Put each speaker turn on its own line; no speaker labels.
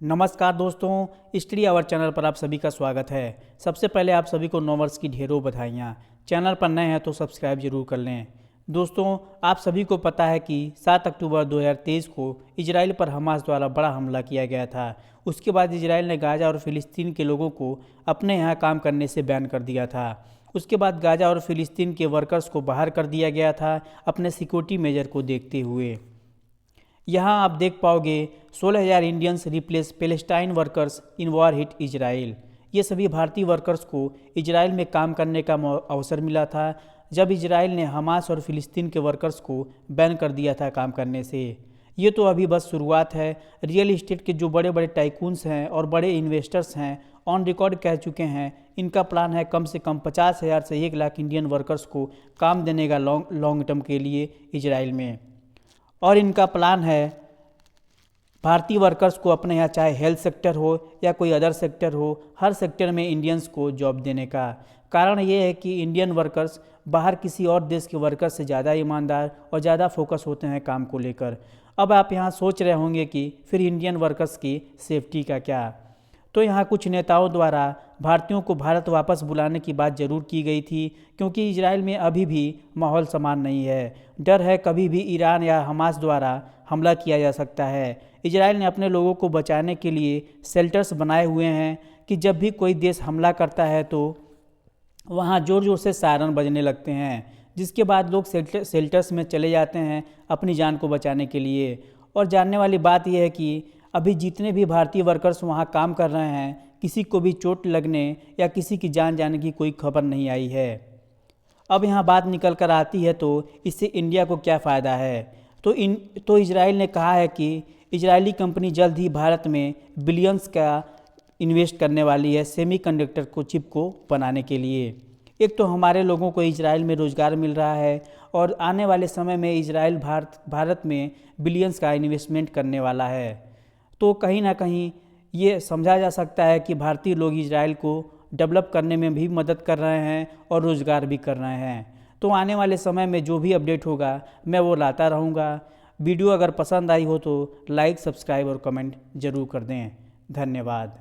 नमस्कार दोस्तों, study our channel पर आप सभी का स्वागत है। सबसे पहले आप सभी को नववर्ष की ढेरों बधाइयाँ। चैनल पर नए हैं तो सब्सक्राइब जरूर कर लें। दोस्तों, आप सभी को पता है कि 7 अक्टूबर 2023 को इजराइल पर हमास द्वारा बड़ा हमला किया गया था। उसके बाद इजराइल ने गाज़ा और फिलिस्तीन के लोगों को अपने यहाँ काम करने से बैन कर दिया था। उसके बाद गाज़ा और फिलिस्तीन के वर्कर्स को बाहर कर दिया गया था अपने सिक्योरिटी मेजर को देखते हुए। यहाँ आप देख पाओगे 16,000 Indians replace Palestine workers in war hit Israel. ये सभी भारतीय वर्कर्स को इजराइल में काम करने का अवसर मिला था जब इजराइल ने हमास और फिलिस्तीन के वर्कर्स को बैन कर दिया था काम करने से। ये तो अभी बस शुरुआत है। रियल इस्टेट के जो बड़े बड़े टाइकून्स हैं और बड़े इन्वेस्टर्स हैं ऑन रिकॉर्ड कह चुके हैं, इनका प्लान है कम से कम 50,000 से 1 लाख इंडियन वर्कर्स को काम देने का लॉन्ग टर्म के लिए इजराइल में। और इनका प्लान है भारतीय वर्कर्स को अपने यहाँ, चाहे हेल्थ सेक्टर हो या कोई अदर सेक्टर हो, हर सेक्टर में इंडियंस को जॉब देने का। कारण ये है कि इंडियन वर्कर्स बाहर किसी और देश के वर्कर्स से ज़्यादा ईमानदार और ज़्यादा फोकस होते हैं काम को लेकर। अब आप यहाँ सोच रहे होंगे कि फिर इंडियन वर्कर्स की सेफ्टी का क्या। तो यहाँ कुछ नेताओं द्वारा भारतीयों को भारत वापस बुलाने की बात जरूर की गई थी, क्योंकि इजराइल में अभी भी माहौल समान नहीं है। डर है कभी भी ईरान या हमास द्वारा हमला किया जा सकता है। इजराइल ने अपने लोगों को बचाने के लिए शेल्टर्स बनाए हुए हैं कि जब भी कोई देश हमला करता है तो वहाँ ज़ोर ज़ोर से सायरन बजने लगते हैं, जिसके बाद लोग शेल्टर्स में चले जाते हैं अपनी जान को बचाने के लिए। और जानने वाली बात यह है कि अभी जितने भी भारतीय वर्कर्स वहाँ काम कर रहे हैं, किसी को भी चोट लगने या किसी की जान जाने की कोई खबर नहीं आई है। अब यहाँ बात निकल कर आती है तो इससे इंडिया को क्या फ़ायदा है। तो इजराइल ने कहा है कि इजरायली कंपनी जल्द ही भारत में बिलियंस का इन्वेस्ट करने वाली है सेमीकंडक्टर को चिप को बनाने के लिए। एक तो हमारे लोगों को इजराइल में रोज़गार मिल रहा है और आने वाले समय में इजराइल भारत में बिलियंस का इन्वेस्टमेंट करने वाला है। तो कहीं ना कहीं ये समझा जा सकता है कि भारतीय लोग इजराइल को डेवलप करने में भी मदद कर रहे हैं और रोज़गार भी कर रहे हैं। तो आने वाले समय में जो भी अपडेट होगा मैं वो लाता रहूँगा। वीडियो अगर पसंद आई हो तो लाइक, सब्सक्राइब और कमेंट ज़रूर कर दें। धन्यवाद।